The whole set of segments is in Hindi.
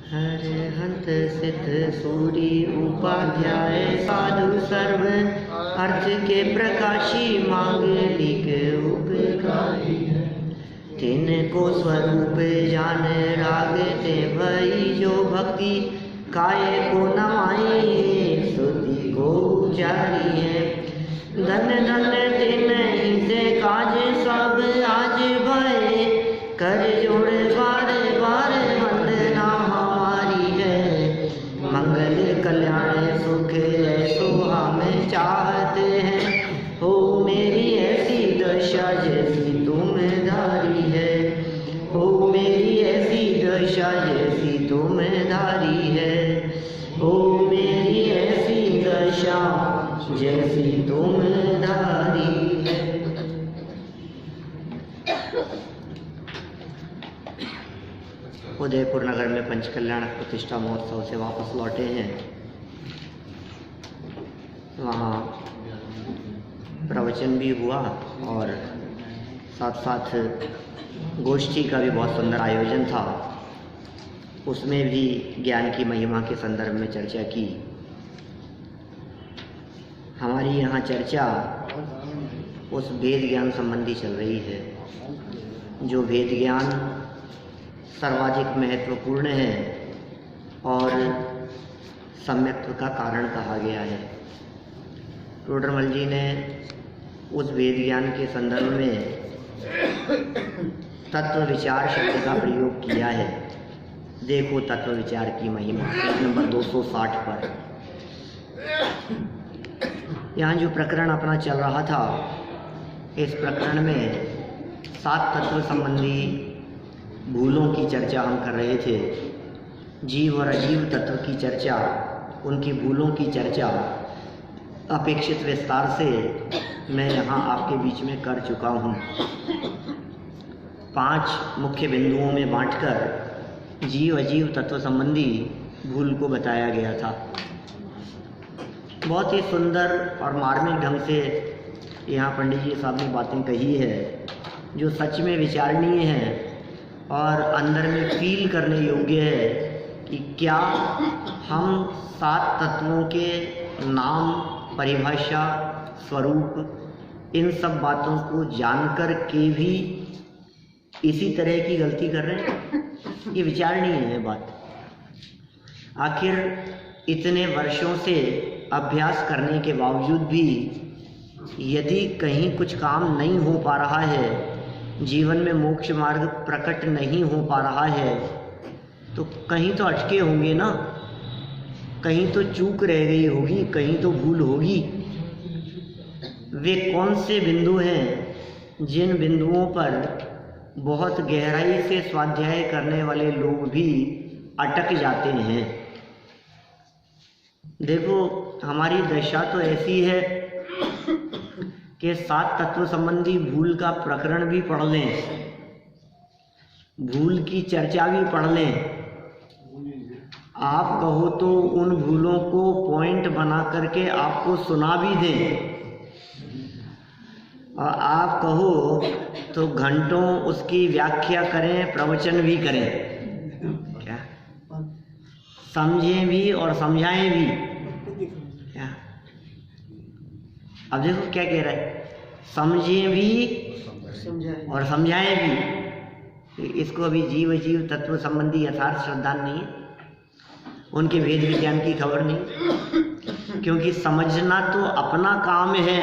हरे हंत सिद्ध सूरी उपाध्याय साधु सर्व अर्थ के प्रकाशी मांगलिक उपकारी तिनको स्वरूप जान राग ते भई जो भक्ति काय को नमाए स्तुति को उचारी है। धन धन तिन ही से काज सब आज भय कर जोड़ बार बार वंदना हमारी है। मंगल कल्याण सुख ऐसो हम चाहते हैं, हो मेरी ऐसी दशा जैसी तुम धारी है। हो मेरी ऐसी दशा जैसी तुम धारी है। हो मेरी ऐसी दशा जैसी तुम धारी है। उदयपुर नगर में पंचकल्याणक प्रतिष्ठा महोत्सव से वापस लौटे हैं। वहाँ प्रवचन भी हुआ और साथ साथ गोष्ठी का भी बहुत सुंदर आयोजन था। उसमें भी ज्ञान की महिमा के संदर्भ में चर्चा की। हमारी यहाँ चर्चा उस वेद ज्ञान संबंधी चल रही है, जो वेद ज्ञान सर्वाधिक महत्वपूर्ण है और सम्यक्त्व का कारण कहा गया है। टोडरमल जी ने उस वेद ज्ञान के संदर्भ में तत्व विचार शब्द का प्रयोग किया है। देखो तत्व विचार की महिमा, पेज नंबर 260 पर। यहाँ जो प्रकरण अपना चल रहा था, इस प्रकरण में 7 तत्व संबंधी भूलों की चर्चा हम कर रहे थे। जीव और अजीव तत्व की चर्चा, उनकी भूलों की चर्चा अपेक्षित विस्तार से मैं यहाँ आपके बीच में कर चुका हूँ। 5 मुख्य बिंदुओं में बांटकर जीव अजीव तत्व संबंधी भूल को बताया गया था। बहुत ही सुंदर और मार्मिक ढंग से यहाँ पंडित जी साहब ने बातें कही है, जो सच में विचारणीय है और अंदर में फील करने योग्य है कि क्या हम 7 तत्वों के नाम, परिभाषा, स्वरूप, इन सब बातों को जानकर के भी इसी तरह की गलती कर रहे हैं। ये विचारणीय है बात। आखिर इतने वर्षों से अभ्यास करने के बावजूद भी यदि कहीं कुछ काम नहीं हो पा रहा है, जीवन में मोक्ष मार्ग प्रकट नहीं हो पा रहा है, तो कहीं तो अटके होंगे ना, कहीं तो चूक रह गई होगी, कहीं तो भूल होगी। वे कौन से बिंदु हैं जिन बिंदुओं पर बहुत गहराई से स्वाध्याय करने वाले लोग भी अटक जाते हैं? देखो, हमारी दशा तो ऐसी है कि 7 तत्व संबंधी भूल का प्रकरण भी पढ़ लें, भूल की चर्चा भी पढ़ लें। आप कहो तो उन भूलों को पॉइंट बना करके आपको सुना भी दें, और आप कहो तो घंटों उसकी व्याख्या करें, प्रवचन भी करें, क्या समझें भी और समझाएं भी। क्या अब देखो क्या कह रहा है, समझें भी और समझाएं भी। इसको अभी जीव जीव तत्व संबंधी यथार्थ श्रद्धान नहीं है, उनके वेद विज्ञान की खबर नहीं, क्योंकि समझना तो अपना काम है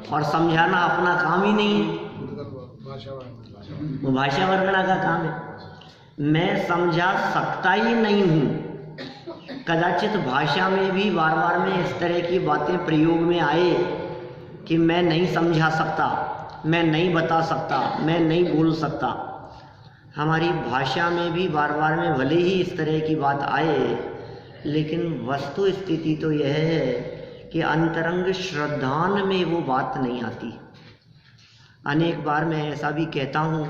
और समझाना अपना काम ही नहीं है, वो भाषा वर्णना का काम है। मैं समझा सकता ही नहीं हूँ। कदाचित भाषा में भी बार बार में इस तरह की बातें प्रयोग में आए कि मैं नहीं समझा सकता, मैं नहीं बता सकता, मैं नहीं बोल सकता। हमारी भाषा में भी बार बार में भले ही इस तरह की बात आए, लेकिन वस्तु स्थिति तो यह है कि अंतरंग श्रद्धान में वो बात नहीं आती। अनेक बार मैं ऐसा भी कहता हूँ,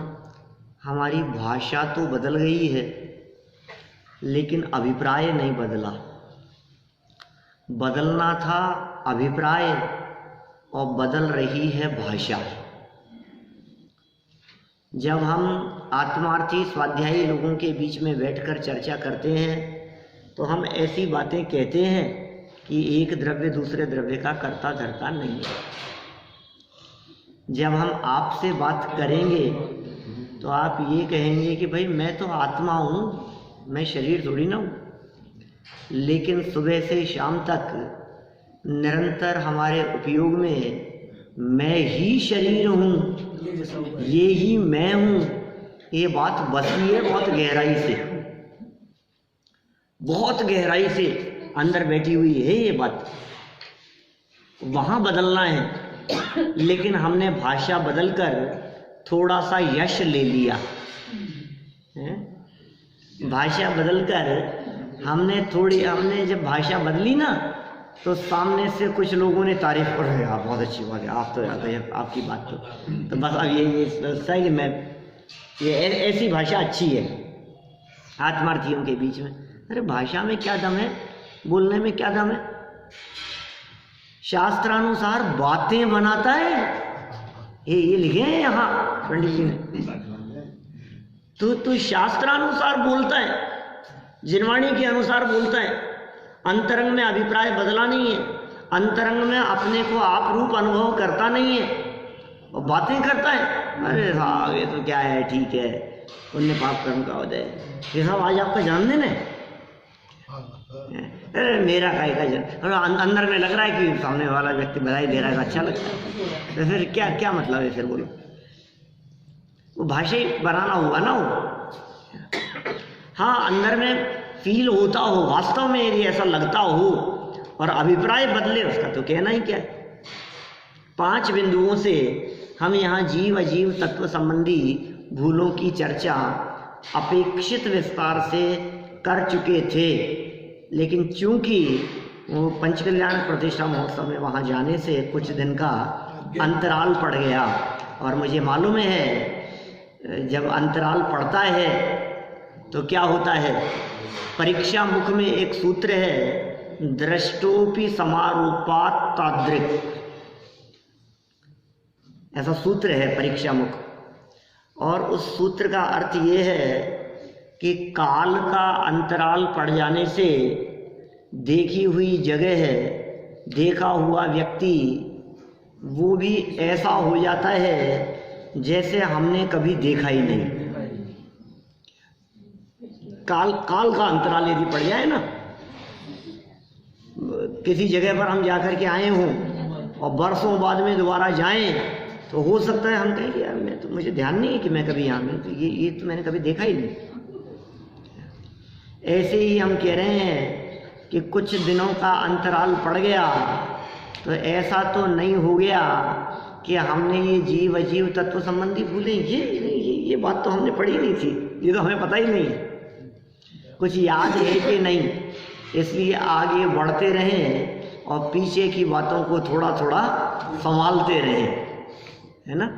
हमारी भाषा तो बदल गई है लेकिन अभिप्राय नहीं बदला। बदलना था अभिप्राय और बदल रही है भाषा। जब हम आत्मार्थी स्वाध्यायी लोगों के बीच में बैठकर चर्चा करते हैं तो हम ऐसी बातें कहते हैं कि एक द्रव्य दूसरे द्रव्य का कर्ता धर्ता नहीं है। जब हम आपसे बात करेंगे तो आप ये कहेंगे कि भाई मैं तो आत्मा हूँ, मैं शरीर थोड़ी ना हूँ। लेकिन सुबह से शाम तक निरंतर हमारे उपयोग में मैं ही शरीर हूँ, ये ही मैं हूँ, ये बात बसी है बहुत गहराई से, बहुत गहराई से अंदर बैठी हुई है ये बात। वहाँ बदलना है, लेकिन हमने भाषा बदलकर थोड़ा सा यश ले लिया है? भाषा बदलकर हमने जब भाषा बदली ना तो सामने से कुछ लोगों ने तारीफ कर रहे, आप बहुत अच्छी बात है, आप तो आपकी बात तो बस अब ये सही में ये ऐसी भाषा अच्छी है आत्मार्थियों के बीच में। अरे भाषा में क्या दम है, बोलने में क्या दम है? शास्त्रानुसार बातें बनाता है, ये लिखे हैं यहाँ पंडित जी ने। तो शास्त्रानुसार बोलता है, जिनवाणी के अनुसार बोलता है, अंतरंग में अभिप्राय बदला नहीं है, अंतरंग में अपने को आप रूप अनुभव करता नहीं है और बातें करता है। अरे साहब ये तो क्या है, ठीक है, पुण्य पाप कर्म का हो जाए। ये साहब आज आपका जन्मदिन है, अरे मेरा काय का जन्म, अंदर में लग रहा है कि सामने वाला व्यक्ति बधाई दे रहा है, अच्छा लगता है, तो फिर क्या मतलब है? फिर बोलो, वो भाषा ही बनाना होगा ना वो। हाँ, अंदर में फील होता हो, वास्तव में यदि ऐसा लगता हो और अभिप्राय बदले, उसका तो कहना ही क्या है। 5 बिंदुओं से हम यहाँ जीव अजीव तत्व संबंधी भूलों की चर्चा अपेक्षित विस्तार से कर चुके थे, लेकिन चूंकि वो पंचकल्याण प्रतिष्ठा महोत्सव में वहाँ जाने से कुछ दिन का अंतराल पड़ गया, और मुझे मालूम है जब अंतराल पड़ता है तो क्या होता है। परीक्षा मुख में एक सूत्र है, दृष्टोपि समारूपात् तादृक्, ऐसा सूत्र है परीक्षा मुख। और उस सूत्र का अर्थ ये है कि काल का अंतराल पड़ जाने से देखी हुई जगह है, देखा हुआ व्यक्ति वो भी ऐसा हो जाता है जैसे हमने कभी देखा ही नहीं। काल का अंतराल यदि पड़ जाए ना, किसी जगह पर हम जाकर के आए हों और बरसों बाद में दोबारा जाएं, तो हो सकता है हम कहें कि यार मैं तो, मुझे ध्यान नहीं है कि मैं कभी यहाँ में, तो ये तो मैंने कभी देखा ही नहीं। ऐसे ही हम कह रहे हैं कि कुछ दिनों का अंतराल पड़ गया, तो ऐसा तो नहीं हो गया कि हमने ये जीव अजीव तत्व संबंधी भूले, ये बात तो हमने पढ़ी नहीं थी, ये तो हमें पता ही नहीं है, कुछ याद है कि नहीं। इसलिए आगे बढ़ते रहें और पीछे की बातों को थोड़ा थोड़ा संभालते रहें, है ना।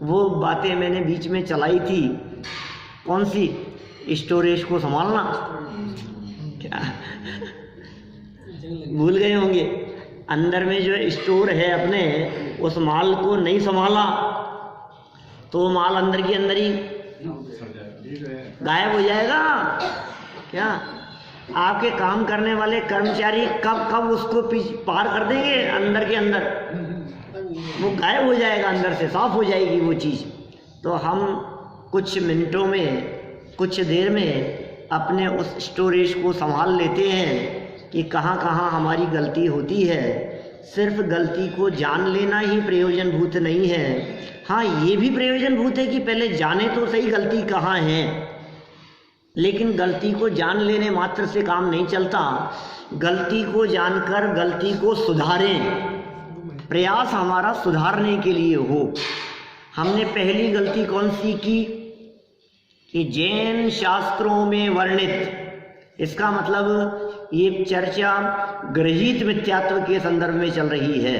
वो बातें मैंने बीच में चलाई थी, कौन सी, स्टोरेज को संभालना, क्या भूल गए होंगे। अंदर में जो स्टोर है अपने, उस माल को नहीं संभाला तो माल अंदर के अंदर ही गायब हो जाएगा। क्या आपके काम करने वाले कर्मचारी कब उसको पार कर देंगे, अंदर के अंदर वो गायब हो जाएगा, अंदर से साफ हो जाएगी वो चीज़। तो हम कुछ मिनटों में, कुछ देर में अपने उस स्टोरेज को संभाल लेते हैं कि कहाँ कहाँ हमारी गलती होती है। सिर्फ गलती को जान लेना ही प्रयोजनभूत नहीं है, हाँ ये भी प्रयोजनभूत है कि पहले जाने तो सही गलती कहाँ है। लेकिन गलती को जान लेने मात्र से काम नहीं चलता, गलती को जानकर गलती को सुधारें, प्रयास हमारा सुधारने के लिए हो। हमने पहली गलती कौन सी की कि जैन शास्त्रों में वर्णित, इसका मतलब ये चर्चा गृहीत मिथ्यात्व के संदर्भ में चल रही है।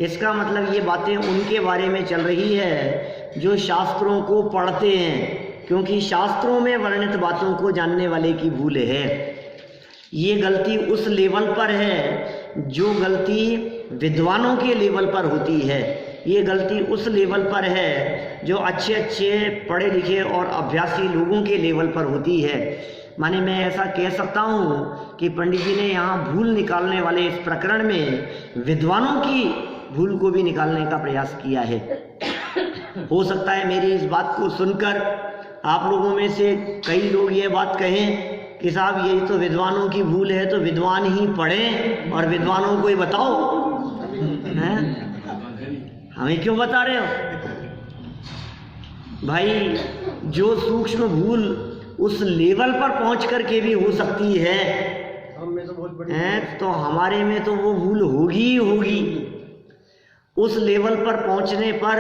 इसका मतलब ये बातें उनके बारे में चल रही है जो शास्त्रों को पढ़ते हैं, क्योंकि शास्त्रों में वर्णित बातों को जानने वाले की भूल है। ये गलती उस लेवल पर है जो गलती विद्वानों के लेवल पर होती है। ये गलती उस लेवल पर है जो अच्छे अच्छे पढ़े लिखे और अभ्यासी लोगों के लेवल पर होती है। माने मैं ऐसा कह सकता हूँ कि पंडित जी ने यहाँ भूल निकालने वाले इस प्रकरण में विद्वानों की भूल को भी निकालने का प्रयास किया है। हो सकता है मेरी इस बात को सुनकर आप लोगों में से कई लोग ये बात कहें कि साहब यही तो विद्वानों की भूल है, तो विद्वान ही पढ़ें और विद्वानों को ही बताओ, हैं? हमें क्यों बता रहे हो भाई? जो सूक्ष्म भूल उस लेवल पर पहुंच करके भी हो सकती है, तो हमारे में तो वो भूल होगी ही होगी। उस लेवल पर पहुंचने पर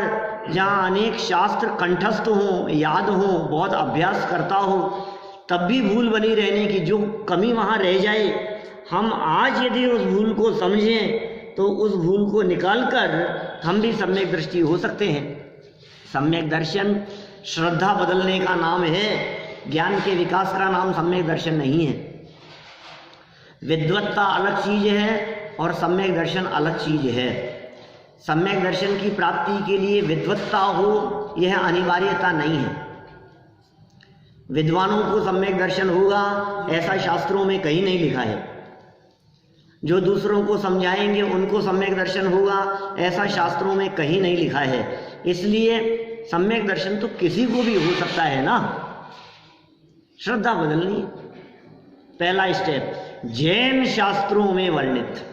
जहाँ अनेक शास्त्र कंठस्थ हों, याद हों, बहुत अभ्यास करता हो, तब भी भूल बनी रहने की जो कमी वहाँ रह जाए, हम आज यदि उस भूल को समझें तो उस भूल को निकालकर हम भी सम्यक दृष्टि हो सकते हैं। सम्यक दर्शन श्रद्धा बदलने का नाम है, ज्ञान के विकास का नाम सम्यक दर्शन नहीं है। विद्वत्ता अलग चीज है और सम्यक दर्शन अलग चीज है। सम्यक दर्शन की प्राप्ति के लिए विद्वत्ता हो यह अनिवार्यता नहीं है। विद्वानों को सम्यक दर्शन होगा ऐसा शास्त्रों में कहीं नहीं लिखा है। जो दूसरों को समझाएंगे उनको सम्यक दर्शन होगा ऐसा शास्त्रों में कहीं नहीं लिखा है। इसलिए सम्यक दर्शन तो किसी को भी हो सकता है ना। श्रद्धा बदलनी है पहला स्टेप। जैन शास्त्रों में वर्णित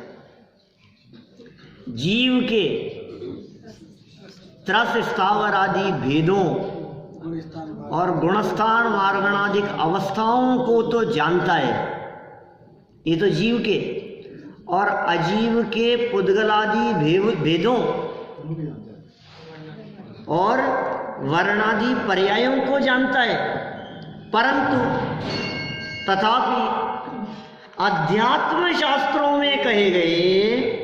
जीव के त्रस स्थावर आदि भेदों और गुणस्थान मार्गणाधिक अवस्थाओं को तो जानता है, ये तो जीव के, और अजीव के पुद्गलादि भेदों और वर्णादि पर्यायों को जानता है, परंतु तथापि अध्यात्म शास्त्रों में कहे गए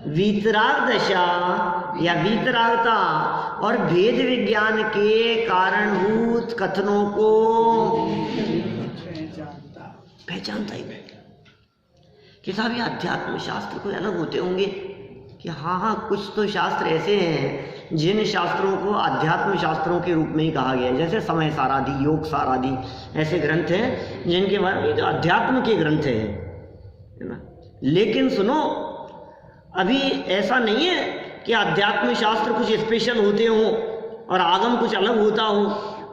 वीतराग दशा या वीतरागता और भेद विज्ञान के कारणभूत कथनों को पहचानता ही नहीं कि साहब ये अध्यात्म शास्त्र कोई अलग होते होंगे कि हाँ कुछ तो शास्त्र ऐसे हैं जिन शास्त्रों को अध्यात्म शास्त्रों के रूप में ही कहा गया है। जैसे समय सारादि, योग सारादि ऐसे ग्रंथ हैं जिनके बारे में जो अध्यात्म के ग्रंथ है ना। लेकिन सुनो, अभी ऐसा नहीं है कि अध्यात्म शास्त्र कुछ स्पेशल होते हों और आगम कुछ अलग होता हो।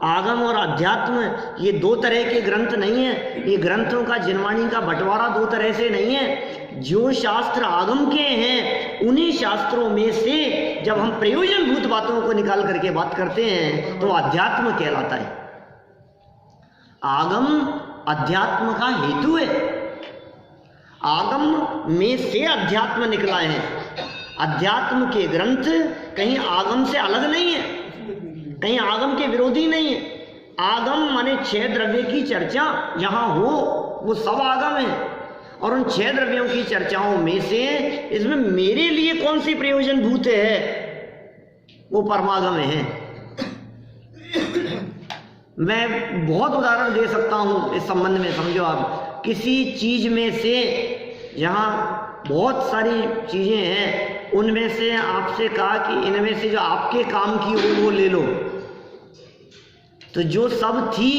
आगम और अध्यात्म ये दो तरह के ग्रंथ नहीं है। ये ग्रंथों का जिनवाणी का बंटवारा दो तरह से नहीं है। जो शास्त्र आगम के हैं उन्हीं शास्त्रों में से जब हम प्रयोजनभूत बातों को निकाल करके बात करते हैं तो अध्यात्म कहलाता है। आगम अध्यात्म का हेतु है। आगम में से अध्यात्म निकला है। अध्यात्म के ग्रंथ कहीं आगम से अलग नहीं है, कहीं आगम के विरोधी नहीं है। आगम माने 6 द्रव्य की चर्चा जहां हो वो सब आगम है, और उन 6 द्रव्यों की चर्चाओं में से इसमें मेरे लिए कौन सी प्रयोजन भूत है वो परमागम है। मैं बहुत उदाहरण दे सकता हूं इस संबंध में। समझो, आप किसी चीज में से जहां बहुत सारी चीजें हैं उनमें से आपसे कहा कि इनमें से जो आपके काम की हो वो ले लो, तो जो सब थी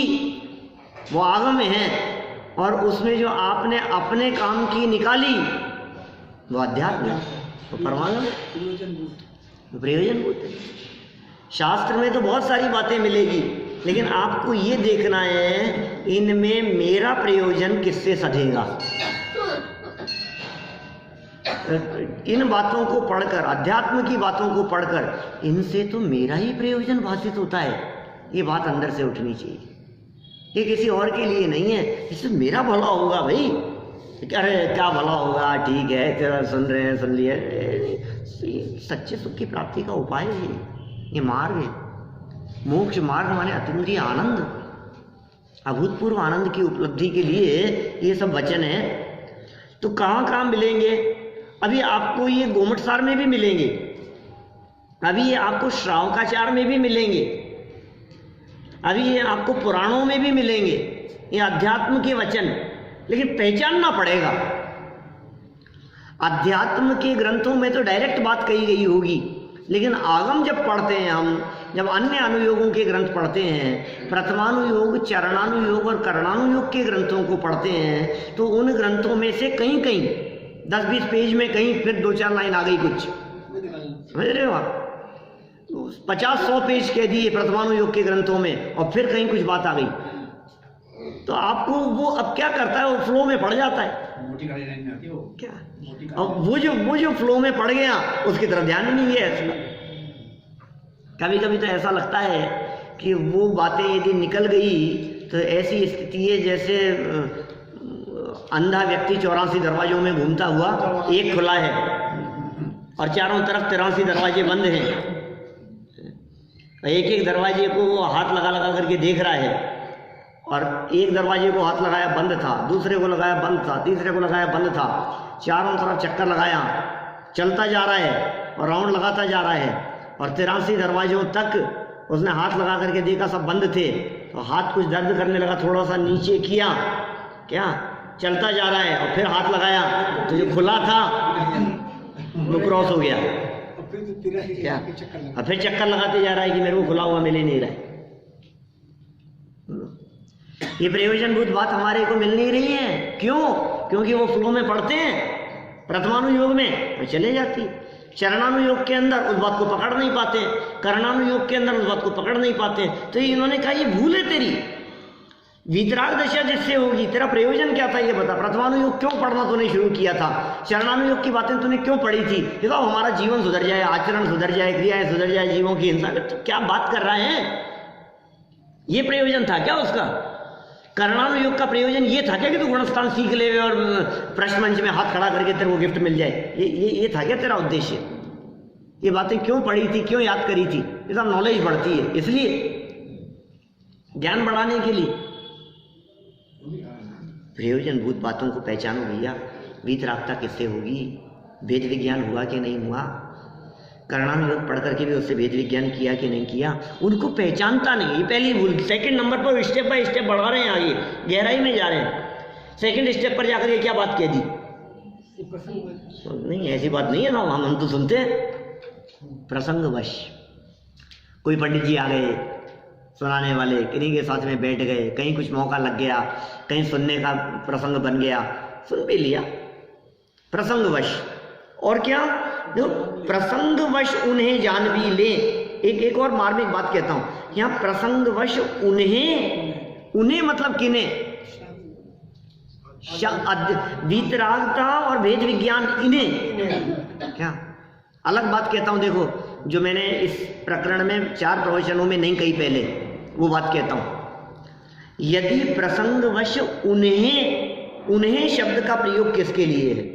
वो आगम है, और उसमें जो आपने अपने काम की निकाली वो अध्यात्म है, वो परमागम प्रयोजनभूत है। शास्त्र में तो बहुत सारी बातें मिलेगी, लेकिन आपको ये देखना है इनमें मेरा प्रयोजन किससे सधेगा। इन बातों को पढ़कर, अध्यात्म की बातों को पढ़कर, इनसे तो मेरा ही प्रयोजन भाषित होता है, ये बात अंदर से उठनी चाहिए। ये किसी और के लिए नहीं है, इससे मेरा भला होगा भाई। अरे क्या भला होगा, ठीक है तेरा सुन रहे हैं, सुन लिया। सच्चे सुख की प्राप्ति का उपाय है ये मार्ग है। मोक्ष मार्ग माने अतिमूल्य आनंद, अभूतपूर्व आनंद की उपलब्धि के लिए ये सब वचन है। तो कहाँ कहाँ मिलेंगे? अभी आपको ये गोमटसार में भी मिलेंगे, अभी ये आपको श्रावकाचार में भी मिलेंगे, अभी ये आपको पुराणों में भी मिलेंगे, ये अध्यात्म के वचन। लेकिन पहचानना पड़ेगा। अध्यात्म के ग्रंथों में तो डायरेक्ट बात कही गई होगी लेकिन आगम जब पढ़ते हैं हम, जब अन्य अनुयोगों के ग्रंथ पढ़ते हैं, प्रथमानुयोग, चरणानुयोग और करणानुयोग के ग्रंथों को पढ़ते हैं, तो उन ग्रंथों में से कहीं कहीं 10-20 पेज में कहीं फिर 2-4 लाइन आ गई कुछ, समझ रहे हो आप? 50-100 पेज कह दिए प्रथमानुयोग के ग्रंथों में और फिर कहीं कुछ बात आ गई, तो आपको वो अब क्या करता है, वो फ्लो में पड़ जाता है क्या, अब वो जो फ्लो में पड़ गया उसकी तरफ ध्यान ही नहीं है। कभी कभी तो ऐसा लगता है कि वो बातें यदि निकल गई तो ऐसी स्थिति है जैसे अंधा व्यक्ति 84 दरवाजों में घूमता हुआ, एक खुला है और चारों तरफ 83 दरवाजे बंद हैं, एक एक दरवाजे को वो हाथ लगा लगा करके देख रहा है, और एक दरवाजे को हाथ लगाया बंद था, दूसरे को लगाया बंद था, तीसरे को लगाया बंद था, चारों तरफ चक्कर लगाया, चलता जा रहा है और राउंड लगाता जा रहा है, और 83 दरवाजों तक उसने हाथ लगा करके देखा सब बंद थे, तो हाथ कुछ दर्द करने लगा, थोड़ा सा नीचे किया, क्या चलता जा रहा है, और फिर हाथ लगाया तो जो खुला था वो क्रॉस हो गया, क्या, और फिर चक्कर लगाते जा रहा है कि मेरे को खुला हुआ मिल ही नहीं रहा है। ये प्रयोजनभूत बात हमारे को मिल नहीं रही है, क्यों? क्योंकि वो फ्लो में पढ़ते हैं, प्रथमानुयोग में तो चले जाती, चरणानुयोग के अंदर उस बात को पकड़ नहीं पाते, करणानुयोग के अंदर उस बात को पकड़ नहीं पाते, तो इन्होंने कहा ये भूल है तेरी, वीतराग दशा जिससे होगी, तेरा प्रयोजन क्या था ये बता, प्रथमानुयोग क्यों पढ़ना तूने शुरू किया था, चरणानुयोग की बातें तूने क्यों पढ़ी थी, कि तो हमारा जीवन सुधर जाए, आचरण सुधर जाए, क्रियाएं सुधर जाए, जीवों की हिंसा, तो क्या बात कर रहा है, ये प्रयोजन था क्या उसका? करणानुयोग का प्रयोजन ये था क्या कि तू गुणस्थान सीख ले और प्रश्न मंच में हाथ खड़ा करके तेरे को गिफ्ट मिल जाए, ये था क्या तेरा उद्देश्य? ये बातें क्यों पढ़ी थी, क्यों याद करी थी? ये सब नॉलेज बढ़ती है, इसलिए ज्ञान बढ़ाने के लिए। प्रयोजनभूत बातों को पहचानो भैया, वीतरागता किससे होगी, वेद विज्ञान हुआ कि नहीं हुआ, करणानुयोग पढ़ करके भी उससे वेद विज्ञान किया कि नहीं किया, उनको पहचानता नहीं, ये पहली भूल। सेकंड नंबर पर स्टेप बाय स्टेप बढ़ा रहे हैं, आगे गहराई में जा रहे हैं, सेकंड स्टेप पर जाकर ये क्या बात कह दी, नहीं ऐसी बात नहीं है ना, हम तो सुनते हैं प्रसंगवश, कोई पंडित जी आ गए सुनाने वाले, किन्हीं के साथ में बैठ गए, कहीं कुछ मौका लग गया, कहीं सुनने का प्रसंग बन गया, सुन भी लिया प्रसंगवश। और क्या, जो प्रसंगवश उन्हें जान भी ले, एक और मार्मिक बात कहता हूं, यहाँ प्रसंगवश उन्हें मतलब किन्हें, वीतरागता और वेद विज्ञान इन्हें, क्या अलग बात कहता हूं। देखो जो मैंने इस प्रकरण में 4 प्रवचनों में नहीं कही पहले, वो बात कहता हूं। यदि प्रसंगवश उन्हें शब्द का प्रयोग किसके लिए है,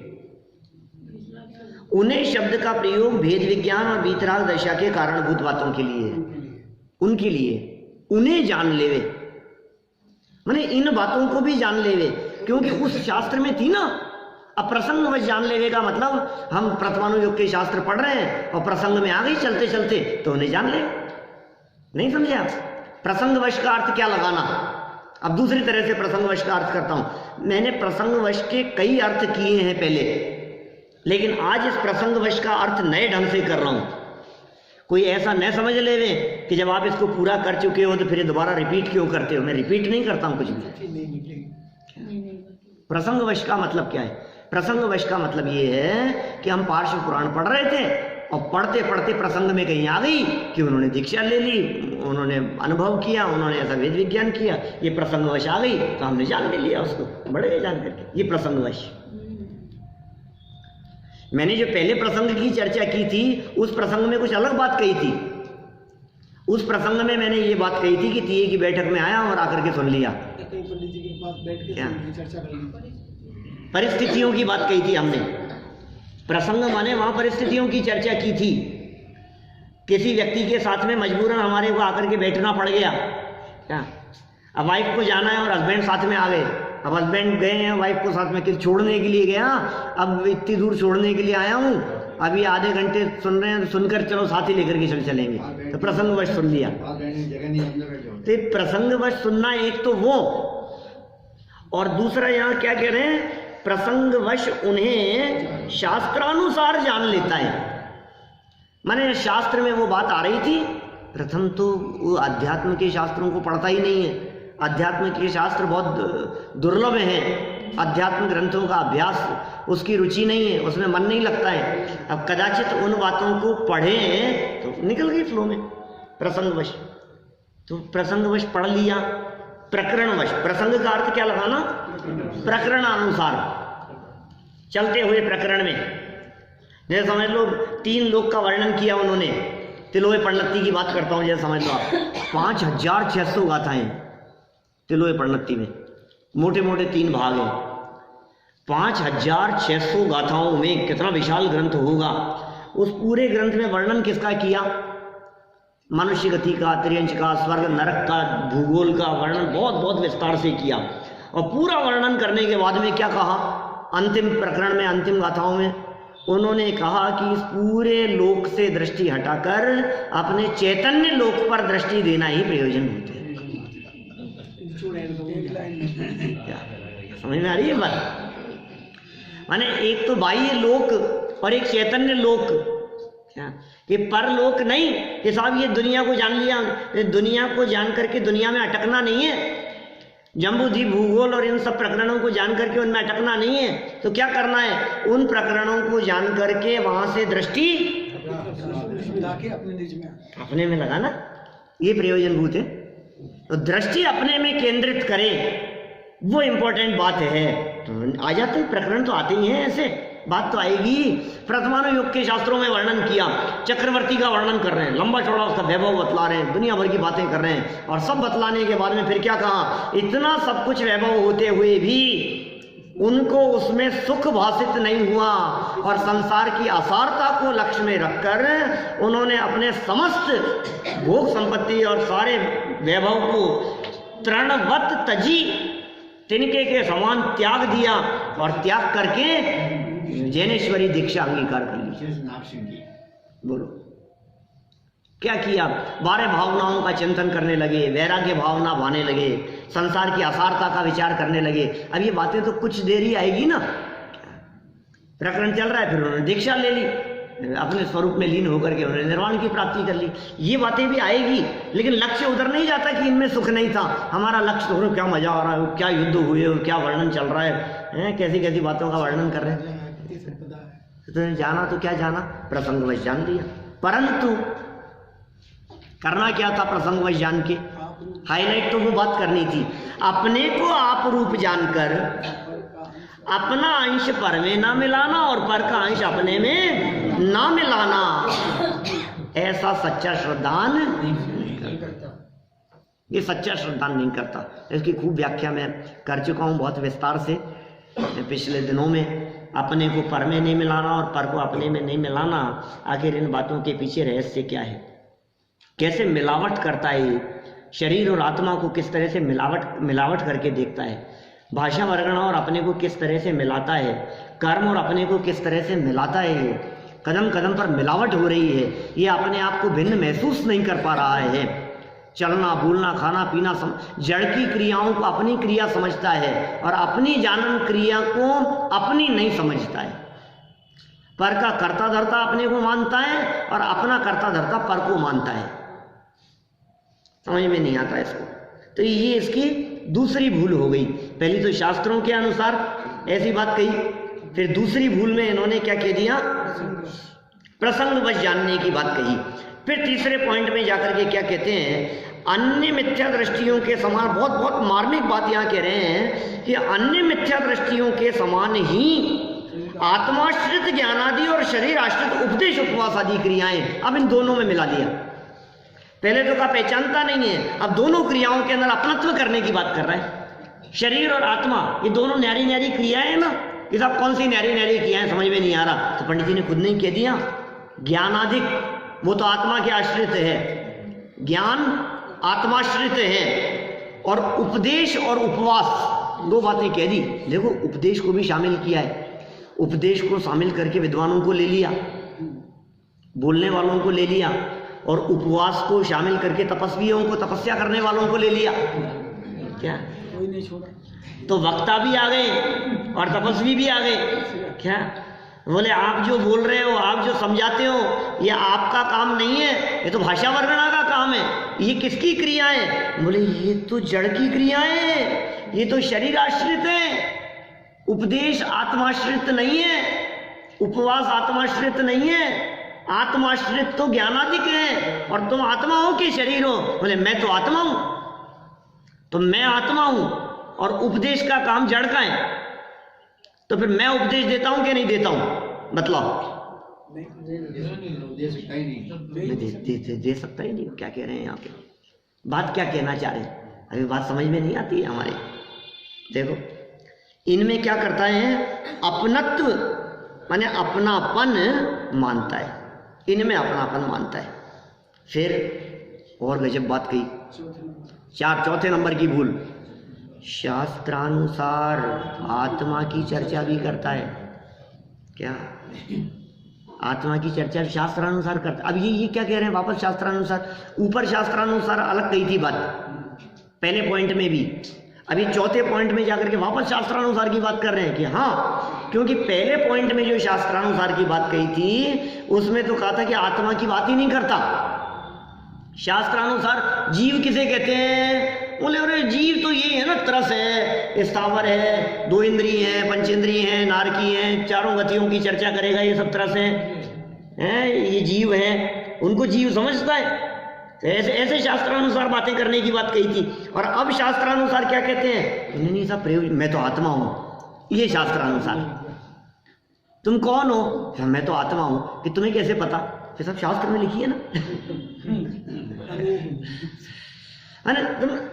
उन्हें शब्द का प्रयोग भेद विज्ञान और वीतराग दशा के कारणभूत बातों के लिए है, उनके लिए, उन्हें जान लेवे, माने इन बातों को भी जान लेवे, क्योंकि उस शास्त्र में थी ना। अब प्रसंगवश जान लेवे का मतलब, हम प्रथमानुयोग के शास्त्र पढ़ रहे हैं और प्रसंग में आ गई चलते चलते, तो उन्हें जान ले, नहीं समझे आप? प्रसंगवश का अर्थ क्या लगाना, अब दूसरी तरह से प्रसंगवश का अर्थ करता हूं। मैंने प्रसंगवश के कई अर्थ किए हैं पहले, लेकिन आज इस प्रसंगवश का अर्थ नए ढंग से कर रहा हूं। कोई ऐसा न समझ लेवे कि जब आप इसको पूरा कर चुके हो तो फिर दोबारा रिपीट क्यों करते हो। मैं रिपीट नहीं करता हूं कुछ भी। प्रसंगवश का मतलब क्या है? प्रसंगवश का मतलब ये है कि हम पार्श्व पुराण पढ़ रहे थे और पढ़ते पढ़ते प्रसंग में कहीं आ गई कि उन्होंने दीक्षा ले ली, उन्होंने अनुभव किया, उन्होंने ऐसा वेद विज्ञान किया, ये प्रसंगवश आ गई तो हमने जान भी लिया उसको, बड़े गए जान करके, ये प्रसंगवश। मैंने जो पहले प्रसंग की चर्चा की थी उस प्रसंग में कुछ अलग बात कही थी। उस प्रसंग में मैंने ये बात कही थी कि तीये की बैठक में आया और आकर के सुन लिया, परिस्थितियों की बात कही थी हमने। प्रसंग माने वहां परिस्थितियों की चर्चा की थी। किसी व्यक्ति के साथ में मजबूरन हमारे को आकर के बैठना पड़ गया, क्या अब वाइफ को जाना है और हस्बैंड साथ में आ गए। अब हस्बैंड गए हैं वाइफ को साथ में किसी छोड़ने के लिए गया, अब इतनी दूर छोड़ने के लिए आया हूँ, अभी आधे घंटे सुन रहे हैं, सुनकर चलो साथ ही लेकर के चलेंगे, तो प्रसंगवश सुन लिया। तो प्रसंगवश सुनना एक तो वो, और दूसरा यहाँ क्या कह रहे हैं, प्रसंगवश उन्हें शास्त्रानुसार जान लेता है। माने शास्त्र में वो बात आ रही थी। प्रथम तो वो अध्यात्म के शास्त्रों को पढ़ता ही नहीं है, अध्यात्म के शास्त्र बहुत दुर्लभ हैं, अध्यात्म ग्रंथों का अभ्यास उसकी रुचि नहीं है, उसमें मन नहीं लगता है। अब कदाचित उन बातों को पढ़ें तो निकल गई फ्लो में प्रसंगवश, तो प्रसंगवश पढ़ लिया, प्रकरणवश, प्रसंग का अर्थ क्या लगाना, प्रकरणानुसार, चलते हुए प्रकरण में। जैसे समझ लो 3 लोक का वर्णन किया उन्होंने, तिलोए पर्णत्ती की बात करता हूँ, जैसे समझ लो आप 5600 गाथाएं तिलोए पर्णत्ती में, मोटे मोटे 3 भाग हैं। 5600 गाथाओं में कितना विशाल ग्रंथ होगा। उस पूरे ग्रंथ में वर्णन किसका किया, मनुष्य गति का, त्रियंश का, स्वर्ग नरक का, भूगोल का वर्णन बहुत बहुत विस्तार से किया। और पूरा वर्णन करने के बाद में क्या कहा, अंतिम प्रकरण में, अंतिम गाथाओं में उन्होंने कहा कि इस पूरे लोक से दृष्टि हटाकर अपने चैतन्य लोक पर दृष्टि देना ही प्रयोजन होते हैं। क्या समझ में आ रही है बात? माने एक तो बाह्य लोक और एक चैतन्य लोक, क्या कि परलोक नहीं कि साहब ये दुनिया को जान लिया, दुनिया को जान करके दुनिया में अटकना नहीं है, जम्बूद्वीप भूगोल और इन सब प्रकरणों को जान करके उनमें अटकना नहीं है। तो क्या करना है, उन प्रकरणों को जान करके वहां से दृष्टि अपने में लगाना, ये प्रयोजनभूत है। तो दृष्टि अपने में केंद्रित करें, वो इंपॉर्टेंट बात है। तो आ जाते प्रकरण तो आते ही हैं, ऐसे बात तो आएगी। प्रथमानुयोग के शास्त्रों में वर्णन किया, चक्रवर्ती का वर्णन कर रहे हैं, लंबा चौड़ा उसका वैभव बतला रहे हैं, दुनिया भर की बातें कर रहे हैं, और सब बतलाने के बाद में फिर क्या कहा, इतना सब कुछ वैभव होते हुए भी उनको उसमें सुख भाषित नहीं हुआ, और संसार की असारता को लक्ष्य में रखकर उन्होंने अपने समस्त भोग संपत्ति और सारे वैभव को तृणवत तजी, तिनके के समान त्याग दिया, और त्याग करके जैनेश्वरी दीक्षा अंगीकार कर ली। बोलो क्या किया, 12 भावनाओं का चिंतन करने लगे, वैराग्य भावना भाने लगे, संसार की असारता का विचार करने लगे। अब ये बातें तो कुछ देर ही आएगी ना, प्रकरण चल रहा है, फिर उन्होंने दीक्षा ले ली, अपने स्वरूप में लीन होकर के उन्होंने निर्वाण की प्राप्ति कर ली। ये बातें भी आएगी, लेकिन लक्ष्य उधर नहीं जाता कि इनमें सुख नहीं था। हमारा लक्ष्य तो क्या मजा आ रहा है, क्या युद्ध हुए और क्या वर्णन चल रहा है, कैसी कैसी बातों का वर्णन कर रहे हैं। तो जाना तो क्या जाना, प्रसंगवश जान लिया। परंतु करना क्या था, प्रसंगवश जान के हाईलाइट तो वो बात करनी थी, अपने को आप रूप जानकर अपना अंश पर में ना मिलाना और पर का अंश अपने में ना मिलाना, ऐसा सच्चा श्रद्धान नहीं करता। ये सच्चा श्रद्धान नहीं करता। इसकी खूब व्याख्या मैं कर चुका हूँ बहुत विस्तार से पिछले दिनों में। अपने को पर में नहीं मिलाना और पर को अपने में नहीं मिलाना, आखिर इन बातों के पीछे रहस्य क्या है, कैसे मिलावट करता है, शरीर और आत्मा को किस तरह से मिलावट करके देखता है, भाषा वर्गणा और अपने को किस तरह से मिलाता है, कर्म और अपने को किस तरह से मिलाता है, कदम कदम पर मिलावट हो रही है, ये अपने आप को भिन्न महसूस नहीं कर पा रहा है। चलना बोलना खाना पीना जड़ की क्रियाओं को अपनी क्रिया समझता है और अपनी जानन क्रिया को अपनी नहीं समझता है। पर का कर्ता धर्ता अपने को मानता है और अपना कर्ता धर्ता पर को मानता है। समझ में नहीं आता इसको। तो ये इसकी दूसरी भूल हो गई। पहली तो शास्त्रों के अनुसार ऐसी बात कही, फिर दूसरी भूल में इन्होंने क्या कह दिया, प्रसंगवश जानने की बात कही। फिर तीसरे पॉइंट में जाकर के क्या कहते हैं, अन्य मिथ्या दृष्टियों के समान, बहुत बहुत मार्मिक बात यहाँ कह रहे हैं कि अन्य मिथ्या दृष्टियों के समान ही आत्माश्रित ज्ञानादि और शरीर आश्रित उपदेश उपवास आदि क्रियाएं, अब इन दोनों में मिला दिया। पहले तो का पहचानता नहीं है, अब दोनों क्रियाओं के अंदर अपनत्व करने की बात कर रहा है। शरीर और आत्मा ये दोनों न्यारी न्यारी क्रियाएं हैं ना, ये सब कौन सी न्यारी न्यारी क्रियाएं समझ में नहीं आ रहा। तो पंडित जी ने खुद नहीं कह दिया, ज्ञानादिक वो तो आत्मा के आश्रित है, ज्ञान आत्माश्रित है, और उपदेश और उपवास दो बातें कह दी। देखो उपदेश को भी शामिल किया है, उपदेश को शामिल करके विद्वानों को ले लिया, बोलने वालों को ले लिया, और उपवास को शामिल करके तपस्वियों को, तपस्या करने वालों को ले लिया। क्या कोई नहीं छोड़ा, तो वक्ता भी आ गए और तपस्वी भी आ गए। क्या बोले आप जो बोल रहे हो, आप जो समझाते हो, ये आपका काम नहीं है, ये तो भाषा वर्णना का काम है। ये किसकी क्रियाएं? बोले ये तो जड़ की क्रियाएं हैं, ये तो शरीर आश्रित है। उपदेश आत्माश्रित नहीं है, उपवास आत्माश्रित नहीं है, आत्माश्रित तो ज्ञानाधिक है। और तुम आत्मा हो कि शरीर हो? बोले मैं तो आत्मा हूं। तो मैं आत्मा हूं और उपदेश का काम जड़ का है, तो फिर मैं उपदेश देता हूं कि नहीं देता हूं? मतलब दे सकता ही नहीं। क्या कह रहे हैं यहाँ पे? बात क्या कहना चाह रहे हैं? अभी बात समझ में नहीं आती है हमारे। देखो इनमें क्या करता है, अपनत्व माने अपनापन मानता है, इनमें अपनापन मानता है। फिर और गजब बात कही, चौथे नंबर की भूल, शास्त्रानुसार आत्मा की चर्चा भी करता है। क्या आत्मा की चर्चा शास्त्रानुसार करता? अब ये क्या कह रहे हैं वापस? शास्त्रानुसार, ऊपर शास्त्रानुसार अलग कही थी बात पहले पॉइंट में भी, अभी चौथे पॉइंट में जाकर के वापस शास्त्रानुसार की बात कर रहे हैं कि हाँ, क्योंकि पहले पॉइंट में जो शास्त्रानुसार की बात कही थी उसमें तो कहा था कि आत्मा की बात ही नहीं करता। शास्त्रानुसार जीव किसे कहते हैं? बोले अरे जीव तो ये है ना, तरस है, स्थावर है, 2 इंद्रिय है, पंचेंद्रिय है, नारकी है, 4 गतियों की चर्चा करेगा, ये सब तरस है, ये जीव है, उनको जीव समझता है। ऐसे शास्त्रानुसार बातें करने की बात कही थी। और अब शास्त्रानुसार क्या कहते हैं? नहीं सब प्रयोजन, मैं तो आत्मा हूं। ये शास्त्रानुसार। तुम कौन हो? मैं तो आत्मा हूं। कि तुम्हें कैसे पता? फिर सब शास्त्र में लिखी है ना।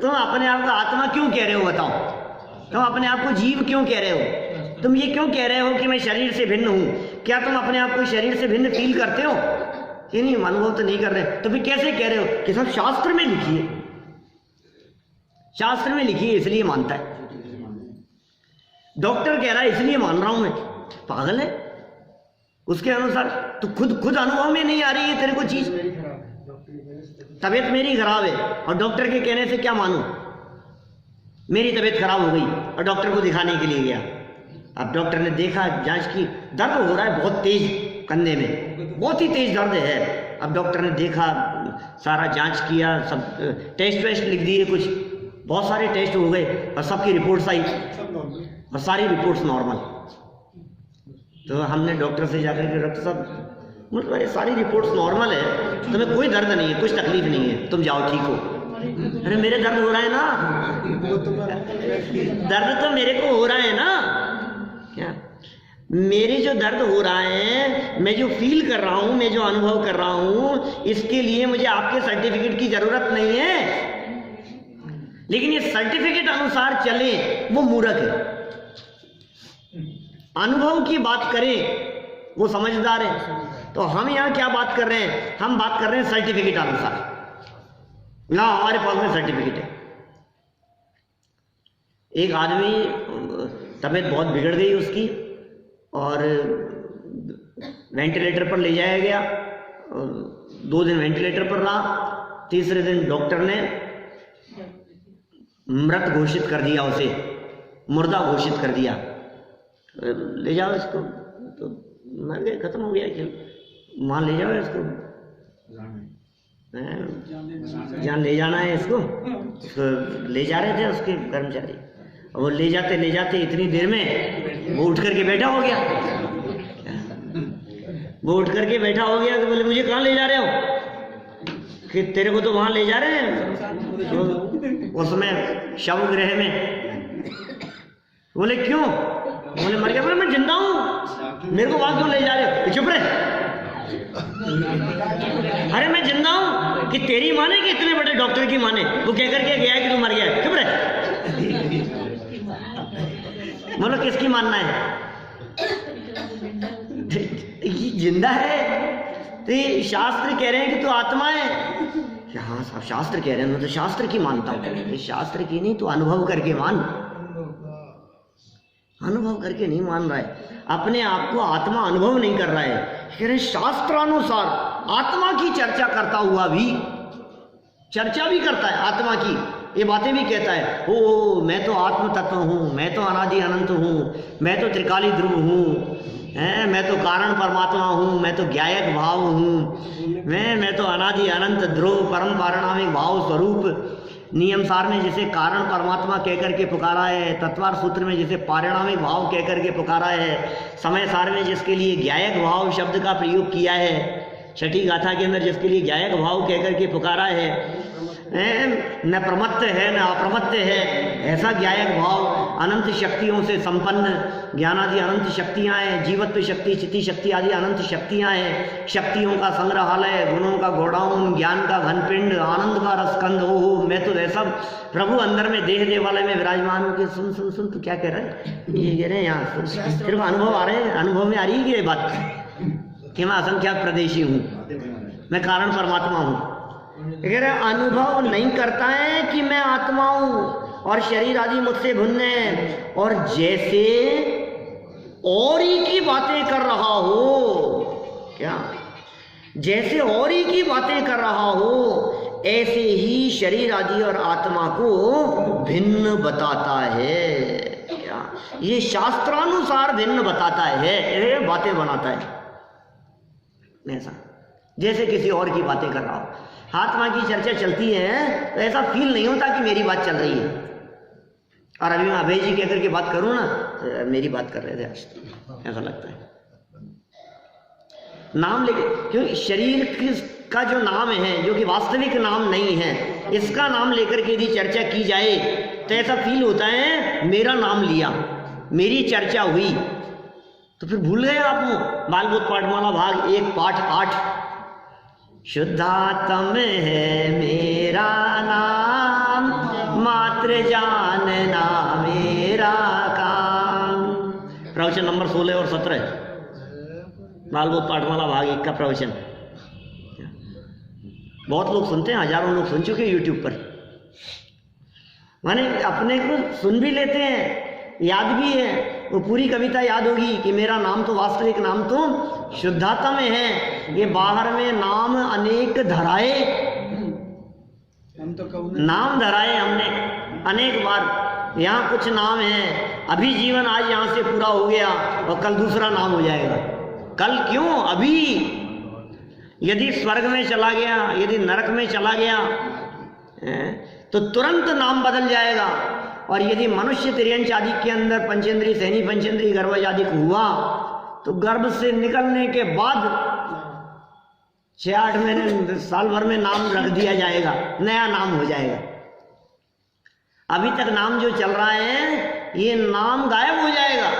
तुम अपने आप को आत्मा क्यों कह रहे हो? बताओ, तुम अपने आप को जीव क्यों कह रहे हो? तुम ये क्यों कह रहे हो कि मैं शरीर से भिन्न हूं? क्या तुम अपने आप को शरीर से भिन्न फील करते हो कि नहीं? अनुभव तो नहीं कर रहे, तो फिर कैसे कह रहे हो? कि सब शास्त्र में लिखी है, शास्त्र में लिखी है इसलिए मानता है। डॉक्टर कह रहा है इसलिए मान रहा हूं मैं। पागल है? उसके अनुसार तो खुद अनुभव में नहीं आ रही है तेरे को चीज। तबीयत मेरी खराब है और डॉक्टर के कहने से क्या मानूं? मेरी तबीयत खराब हो गई और डॉक्टर को दिखाने के लिए गया। अब डॉक्टर ने देखा, जांच की, दर्द हो रहा है बहुत तेज कंधे में, बहुत ही तेज दर्द है। अब डॉक्टर ने देखा, सारा जांच किया, सब टेस्ट वेस्ट लिख दिए, कुछ बहुत सारे टेस्ट हो गए और सबकी रिपोर्ट्स आई और सारी रिपोर्ट्स नॉर्मल। तो हमने डॉक्टर से जाकर के, डॉक्टर साहब मतलब ये सारी रिपोर्ट्स नॉर्मल है, तुम्हें कोई दर्द नहीं है, कुछ तकलीफ नहीं है, तुम जाओ ठीक हो। अरे मेरे दर्द हो रहा है ना, दर्द तो मेरे को हो रहा है ना। क्या मेरे जो दर्द हो रहा है, मैं जो फील कर रहा हूं, मैं जो अनुभव कर रहा हूं, इसके लिए मुझे आपके सर्टिफिकेट की जरूरत नहीं है। लेकिन ये सर्टिफिकेट अनुसार चले वो मूर्ख है। अनुभव की बात करें वो समझदार है। तो हम यहां क्या बात कर रहे हैं? हम बात कर रहे हैं सर्टिफिकेट अनुसार। ना हमारे पास में सर्टिफिकेट है। एक आदमी तबीयत बहुत बिगड़ गई उसकी और वेंटिलेटर पर ले जाया गया। 2 दिन वेंटिलेटर पर रहा। तीसरे दिन डॉक्टर ने मृत घोषित कर दिया, उसे मुर्दा घोषित कर दिया। ले जाओ इसको, तो मर गए, खत्म हो गया खेल। वहाँ ले जाओ इसको, जहाँ ले जाना है इसको ले जा रहे थे उसके कर्मचारी। वो ले जाते इतनी देर में वो उठ करके बैठा हो गया। तो बोले मुझे कहाँ ले जा रहे हो? कि तेरे को तो वहाँ ले जा रहे हैं, तो उसमें शव गृह में। बोले क्यों? बोले मर गया। बोले मैं जिंदा हूँ, मेरे को वहाँ क्यों ले जा रहे हो? चुप रहे। अरे मैं जिंदा हूँ कि तेरी माने कि इतने बड़े डॉक्टर की माने? वो कह करके गया कि तू मर गया। चुप रहे। बोलो किसकी मानना है? ये जिंदा है तो ये शास्त्र कह रहे हैं कि तू आत्मा है। हाँ साहब शास्त्र कह रहे हैं, मैं तो शास्त्र की मानता हूँ। शास्त्र की नहीं, तो अनुभव करके मान। अनुभव करके नहीं मान रहा है, अपने आप को आत्मा अनुभव नहीं कर रहा है। कह रहे शास्त्रानुसार आत्मा की चर्चा करता हुआ भी, चर्चा भी करता है आत्मा की, ये बातें भी कहता है, ओ मैं तो आत्म तत्व हूँ, मैं तो अनादि अनंत हूँ, मैं तो त्रिकाली ध्रुव हूँ, मैं तो कारण परमात्मा हूँ, मैं तो ज्ञायक भाव हूँ, मैं तो अनादि अनंत ध्रुव परम पारिणामिक भाव स्वरूप। नियम सार में जिसे कारण परमात्मा कहकर के पुकारा है, तत्वार सूत्र में जिसे पारिणामिक भाव कहकर के पुकारा है, समय सार में जिसके लिए ज्ञायक भाव शब्द का प्रयोग किया है, छठी गाथा के अंदर जिसके लिए ज्ञायक भाव कहकर के पुकारा है, न प्रमत्त है न अप्रमत्त है, ऐसा ज्ञायक भाव अनंत शक्तियों से संपन्न, ज्ञानादि अनंत शक्तियाँ हैं, जीवत्व शक्ति, चिति शक्ति आदि अनंत शक्तियाँ हैं, शक्तियों का संग्रहालय, गुणों का गोडाउन, ज्ञान का घनपिंड, आनंद का रसकंद। हो मैं तो ऐसा प्रभु अंदर में देह देवालय में विराजमान हूँ कि सुन सुन सुन, तू क्या कह रहा है, ये कह रहे हैं यहाँ सिर्फ अनुभव आ रहे हैं, अनुभव में आ रही है ये बात कि मैं असंख्यात प्रदेशी हूँ, मैं कारण परमात्मा हूँ। कह रहे अनुभव नहीं करता है कि मैं आत्मा हूँ और शरीर आदि मुझसे भिन्न है, और जैसे और ही की बातें कर रहा हो, क्या जैसे और ही की बातें कर रहा हो, ऐसे ही शरीर आदि और आत्मा को भिन्न बताता है। क्या ये शास्त्रानुसार भिन्न बताता है, बातें बनाता है ऐसा, जैसे किसी और की बातें कर रहा हो। आत्मा की चर्चा चलती है तो ऐसा फील नहीं होता कि मेरी बात चल रही है, और अभी मैं अभय जी कहकर के बात करूं ना तो मेरी बात कर रहे थे आज, ऐसा लगता है। नाम लेके, क्योंकि शरीर का जो नाम है, जो कि वास्तविक नाम नहीं है, इसका नाम लेकर के यदि चर्चा की जाए तो ऐसा फील होता है मेरा नाम लिया, मेरी चर्चा हुई, तो फिर भूल गए आप। बालबोध पाठमाला भाग 1 पाठ 8, शुद्धात्म है मेरा नाम, मात्र जानना मेरा काम। प्रवचन नंबर 16 और 17, बालबोध पाठमाला भाग 1 का प्रवचन। बहुत लोग सुनते हैं, हजारों लोग सुन चुके यूट्यूब पर, माने अपने को सुन भी लेते हैं, याद भी है, वो पूरी कविता याद होगी कि मेरा नाम तो वास्तविक नाम तो शुद्धात्मा में है। ये बाहर में नाम अनेक धराए, नाम धराए हमने अनेक बार, यहाँ कुछ नाम है, अभी जीवन आज यहाँ से पूरा हो गया और कल दूसरा नाम हो जाएगा। कल क्यों, अभी। यदि स्वर्ग में चला गया, यदि नरक में चला गया तो तुरंत नाम बदल जाएगा, और यदि मनुष्य तिर्यंच आदि के अंदर पंचेंद्री सहनी पंचेंद्री गर्भज आदि हुआ तो गर्भ से निकलने के बाद 6-8 महीने साल भर में नाम रख दिया जाएगा, नया नाम हो जाएगा। अभी तक नाम जो चल रहा है ये नाम गायब हो जाएगा,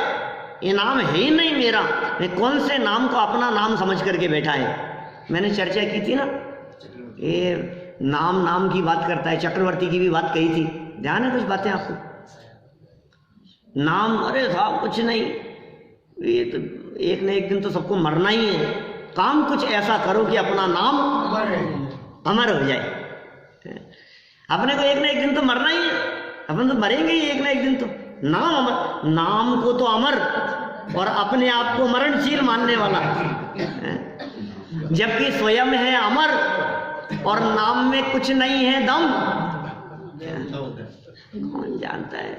ये नाम है ही नहीं मेरा, मैं कौन से नाम को अपना नाम समझ करके बैठा है। मैंने चर्चा की थी ना, ये नाम की बात करता है, चक्रवर्ती की भी बात कही थी, ध्यान है कुछ बातें आपको? नाम, अरे साहब कुछ नहीं, ये तो एक न एक दिन तो सबको मरना ही है, काम कुछ ऐसा करो कि अपना नाम अमर हो जाए। अपने को एक न एक दिन तो मरना ही है, अपन तो मरेंगे ही एक न एक दिन तो। नाम अमर, नाम को तो अमर और अपने आप को मरणशील मानने वाला, जबकि स्वयं है अमर और नाम में कुछ नहीं है दम। कौन जानता है?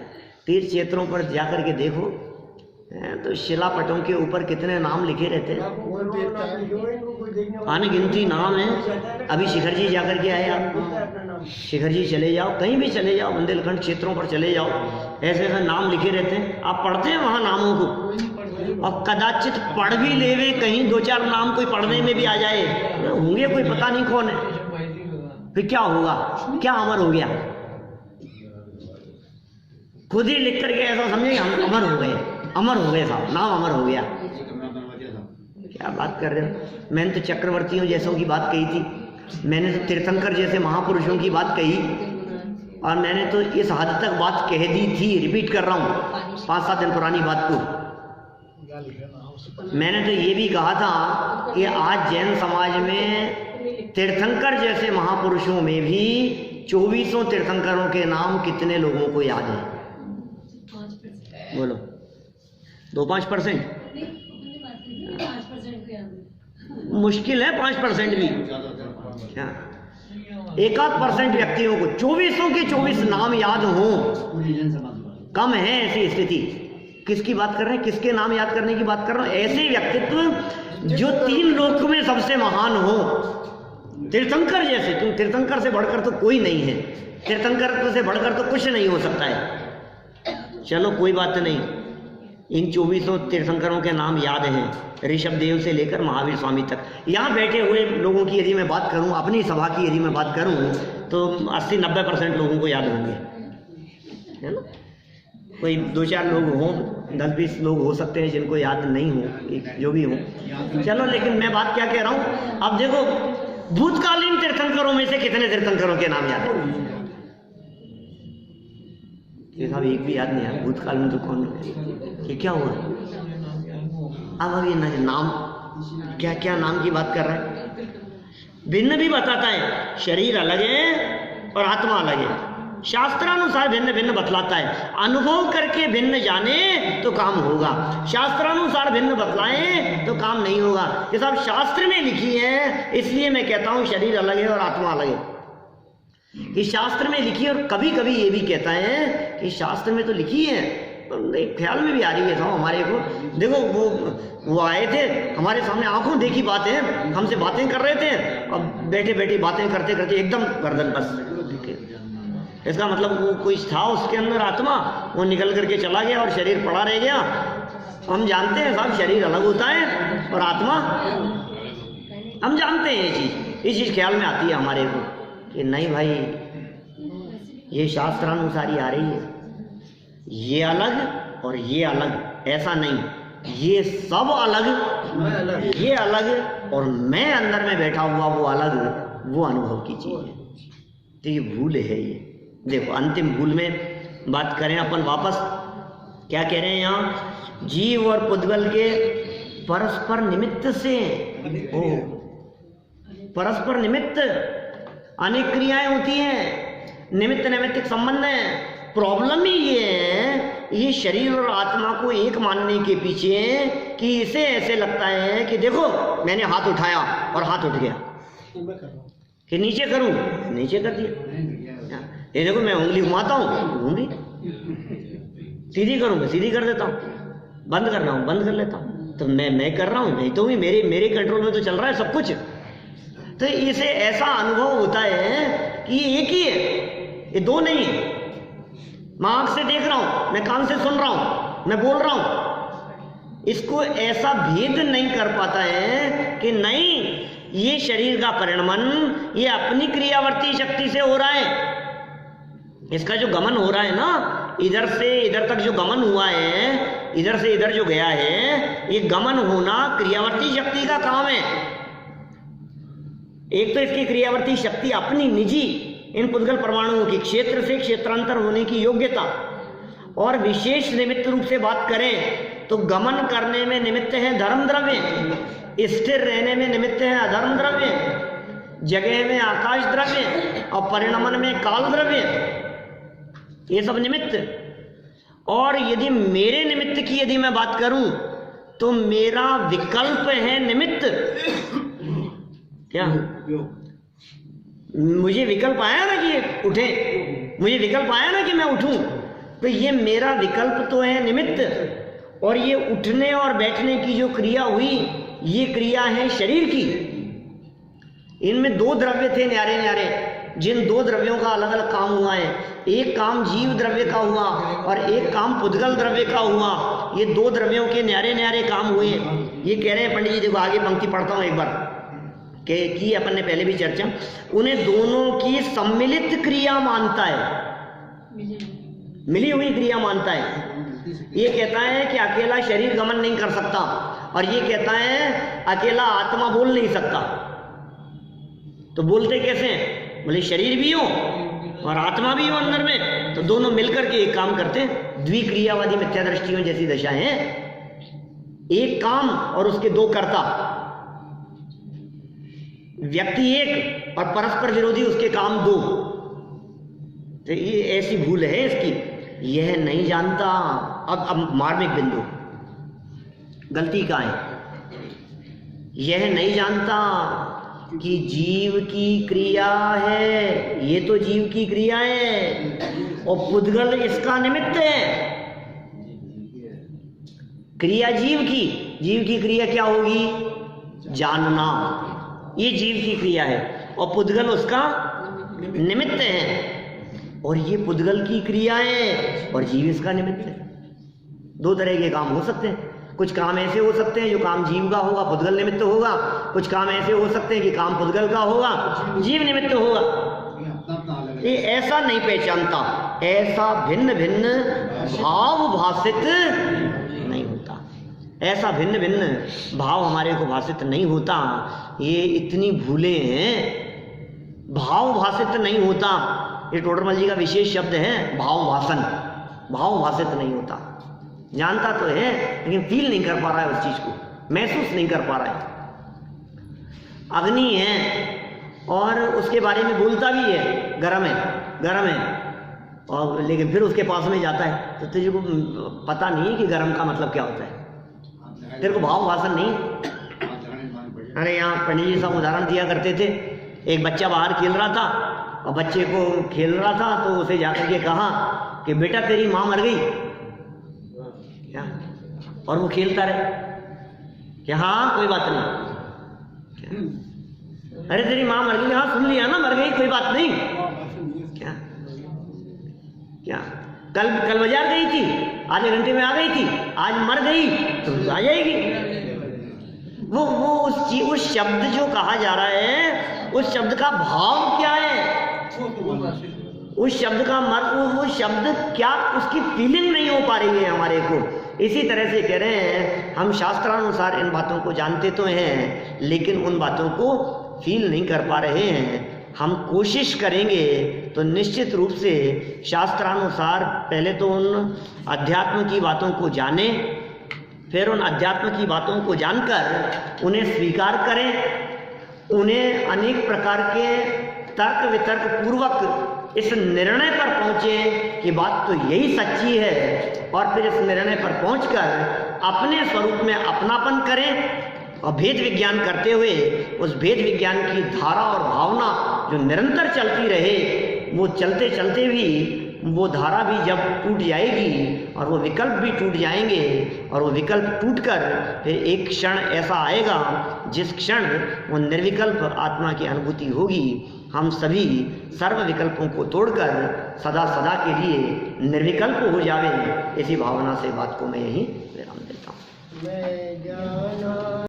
तीर्थ क्षेत्रों पर जाकर के देखो तो शिलापटों के ऊपर कितने नाम लिखे रहते हैं, अनगिनती नाम है। अभी शिखर जी जाकर के आए आप, शिखर जी चले जाओ, कहीं भी चले जाओ, बुंदेलखंड क्षेत्रों पर चले जाओ, ऐसे ऐसे नाम लिखे रहते हैं। आप पढ़ते हैं वहाँ नामों को, और कदाचित पढ़ भी लेवे, कहीं 2-4 नाम कोई पढ़ने में भी आ जाए, होंगे कोई पता नहीं कौन है, फिर क्या होगा? क्या अमर हो गया? खुद ही लिख करके ऐसा समझे हम अमर हो गए, अमर हो गए साहब, नाम अमर हो गया। क्या बात कर रहे हो? मैंने तो चक्रवर्तियों जैसों की बात कही थी, मैंने तो तीर्थंकर जैसे महापुरुषों की बात कही, और मैंने तो इस हद तक बात कह दी थी, रिपीट कर रहा हूँ 5-7 दिन पुरानी बात को। मैंने तो ये भी कहा था कि आज जैन समाज में तीर्थंकर जैसे महापुरुषों में भी 2400 तीर्थंकरों के नाम कितने लोगों को याद है? बोलो, 2-5%? मुश्किल है 5% भी। क्या 1% व्यक्तियों को 24 के 24 नाम याद हों, कम है ऐसी स्थिति। किसकी बात कर रहे हैं? किसके नाम याद करने की बात कर रहा हूं? ऐसे व्यक्तित्व जो 3 लोक में सबसे महान हो, तीर्थंकर जैसे। क्यों? तीर्थंकर से बढ़कर तो कोई नहीं है, तीर्थंकर से बढ़कर तो कुछ नहीं हो सकता है। चलो कोई बात नहीं, इन 24 तीर्थंकरों के नाम याद हैं, ऋषभदेव से लेकर महावीर स्वामी तक। यहाँ बैठे हुए लोगों की यदि मैं बात करूँ, अपनी सभा की यदि मैं बात करूँ, तो 80-90% लोगों को याद होंगे, है ना। कोई 2-4 लोग हों, 10-20 लोग हो सकते हैं जिनको याद नहीं हो, जो भी हो। चलो, लेकिन मैं बात क्या कह रहा हूँ, अब देखो भूतकालीन तीर्थंकरों में से कितने तीर्थंकरों के नाम याद है? ये साहब एक भी याद नहीं है। भूतकाल में तो कौन, ये क्या हुआ? अब ये नाम क्या क्या नाम की बात कर रहा है? भिन्न भी बताता है, शरीर अलग है और आत्मा अलग है। शास्त्रानुसार भिन्न भिन्न बतलाता है। अनुभव करके भिन्न जाने तो काम होगा, शास्त्रानुसार भिन्न बतलाएं तो काम नहीं होगा। ये सब शास्त्र में लिखी है, इसलिए मैं कहता हूं शरीर अलग है और आत्मा अलग है। कि शास्त्र में लिखी है, और कभी कभी ये भी कहता है कि शास्त्र में तो लिखी है, ख्याल में भी आ रही है साहब हमारे को। देखो वो आए थे हमारे सामने, आंखों देखी बातें हमसे बातें कर रहे थे, अब बैठे बैठे बातें करते करते एकदम गर्दन बस। इसका मतलब वो कोई था उसके अंदर आत्मा, वो निकल करके चला गया और शरीर पड़ा रह गया। हम जानते हैं साहब शरीर अलग होता है और आत्मा, हम जानते हैं ये चीज़ ख्याल में आती है हमारे को कि नहीं भाई ये शास्त्रानुसार ही आ रही है, ये अलग और ये अलग, ऐसा नहीं, ये सब अलग, ये अलग और मैं अंदर में बैठा हुआ वो अलग, वो अनुभव की चीज है। तो ये भूल है ये। देखो अंतिम भूल में बात करें अपन वापस, क्या कह रहे हैं यहाँ? जीव और पुद्गल के परस्पर निमित्त से, ओ परस्पर निमित्त अनेक क्रियाएं होती हैं, निमित्त नैमित्तिक संबंध है। प्रॉब्लम ही ये है, ये शरीर और आत्मा को एक मानने के पीछे कि इसे ऐसे लगता है कि देखो मैंने हाथ उठाया और हाथ उठ गया, कि नीचे करूं, नीचे कर दिया। ये देखो मैं उंगली घुमाता हूं, घूम रही, सीधी करूंगा सीधी कर देता हूं, बंद कर रहा हूं बंद कर लेता हूं। तो मैं कर रहा हूं, नहीं तो भी मेरे कंट्रोल में तो चल रहा है सब कुछ। तो इसे ऐसा अनुभव होता है कि ये एक ही है, ये दो नहीं है। मैं आंख से देख रहा हूं, मैं कान से सुन रहा हूं, मैं बोल रहा हूं, इसको ऐसा भेद नहीं कर पाता है कि नहीं ये शरीर का परिणमन ये अपनी क्रियावर्ती शक्ति से हो रहा है। इसका जो गमन हो रहा है ना, इधर से इधर तक जो गमन हुआ है, इधर से इधर जो गया है, ये गमन होना क्रियावर्ती शक्ति का काम है। एक तो इसकी क्रियावर्ती शक्ति अपनी निजी इन पुद्गल परमाणुओं की क्षेत्र से क्षेत्रांतर होने की योग्यता, और विशेष निमित्त रूप से बात करें तो गमन करने में निमित्त है धर्म द्रव्य, स्थिर रहने में निमित्त है अधर्म द्रव्य, जगह में आकाश द्रव्य और परिणमन में काल द्रव्य, ये सब निमित्त। और यदि मेरे निमित्त की यदि मैं बात करूं तो मेरा विकल्प है निमित्त। क्या मुझे विकल्प आया ना कि उठे, मुझे विकल्प आया ना कि मैं उठूं, तो ये मेरा विकल्प तो है निमित्त। और ये उठने और बैठने की जो क्रिया हुई, ये क्रिया है शरीर की। इनमें दो द्रव्य थे न्यारे न्यारे, जिन दो द्रव्यों का अलग अलग काम हुआ है। एक काम जीव द्रव्य का हुआ और एक काम पुद्गल द्रव्य का हुआ। ये दो द्रव्यों के न्यारे न्यारे काम हुए। ये कह रहे हैं पंडित जी, देखो आगे पंक्ति पढ़ता हूं एक बार, की अपन ने पहले भी चर्चा, उन्हें दोनों की सम्मिलित क्रिया मानता है, मिली हुई क्रिया मानता है। ये कहता है कि अकेला शरीर गमन नहीं कर सकता, और ये कहता है अकेला आत्मा बोल नहीं सकता। तो बोलते कैसे हैं? बोले शरीर भी हो और आत्मा भी हो अंदर में, तो दोनों मिलकर के एक काम करते हैं। द्विक्रियावादी मिथ्या दृष्टियों जैसी दशा है, एक काम और उसके दो कर्ता, व्यक्ति एक और परस्पर विरोधी उसके काम दो। तो ये ऐसी भूल है इसकी, यह नहीं जानता। अब मार्मिक बिंदु, गलती का है, यह नहीं जानता कि जीव की क्रिया है, ये तो जीव की क्रिया है और पुद्गल इसका निमित्त है। क्रिया जीव की क्रिया क्या होगी? जानना, ये जीव की क्रिया है और पुद्गल उसका निमित्त है। और ये पुद्गल की क्रिया है और जीव इसका निमित्त है। दो तरह के काम हो सकते हैं। कुछ काम ऐसे हो सकते हैं जो काम जीव का होगा, पुद्गल निमित्त होगा। कुछ काम ऐसे हो सकते हैं कि काम पुद्गल का होगा, जीव निमित्त होगा। ये ऐसा नहीं पहचानता, ऐसा भिन्न भिन्न भाव भाषित नहीं होता, ऐसा भिन्न भिन्न भाव हमारे को भाषित नहीं होता। ये इतनी भूले हैं, भाव भाषित नहीं होता। ये टोडरमल जी का विशेष शब्द है, भाव भाषण। भाव भाषित नहीं होता, जानता तो है लेकिन फील नहीं कर पा रहा है, उस चीज को महसूस नहीं कर पा रहा है। अग्नि है और उसके बारे में बोलता भी है, गरम है और लेकिन फिर उसके पास में जाता है तो तुझे को पता नहीं है कि गरम का मतलब क्या होता है, तेरे को भाव भाषण नहीं। अरे यहाँ पंडित जी साहब उदाहरण दिया करते थे, एक बच्चा बाहर खेल रहा था और बच्चे को खेल रहा था तो उसे जाकर के कहा कि बेटा तेरी माँ मर गई क्या? और वो खेलता रहे कि हाँ कोई बात नहीं। अरे तेरी माँ मर गई, हाँ सुन लिया ना, मर गई कोई बात नहीं। क्या क्या कल बाजार गई थी, आधे घंटे में आ गई थी, आज मर गई तो आ जाएगी। वो उस शब्द जो कहा जा रहा है, उस शब्द का भाव क्या है, उस शब्द का वो शब्द क्या, उसकी फीलिंग नहीं हो पा रही है हमारे को। इसी तरह से कह रहे हैं, हम शास्त्रानुसार इन बातों को जानते तो हैं लेकिन उन बातों को फील नहीं कर पा रहे हैं। हम कोशिश करेंगे तो निश्चित रूप से शास्त्रानुसार पहले तो उन अध्यात्म की बातों को जानें, फिर उन अध्यात्म की बातों को जानकर उन्हें स्वीकार करें, उन्हें अनेक प्रकार के तर्क वितर्क पूर्वक इस निर्णय पर पहुंचे कि बात तो यही सच्ची है, और फिर इस निर्णय पर पहुंचकर अपने स्वरूप में अपनापन करें और भेद विज्ञान करते हुए उस भेद विज्ञान की धारा और भावना जो निरंतर चलती रहे, वो चलते चलते भी वो धारा भी जब टूट जाएगी और वो विकल्प भी टूट जाएंगे, और वो विकल्प टूटकर फिर एक क्षण ऐसा आएगा जिस क्षण वो निर्विकल्प आत्मा की अनुभूति होगी। हम सभी सर्व विकल्पों को तोड़कर सदा सदा के लिए निर्विकल्प हो जावे, इसी भावना से बात को मैं यही विराम देता हूँ।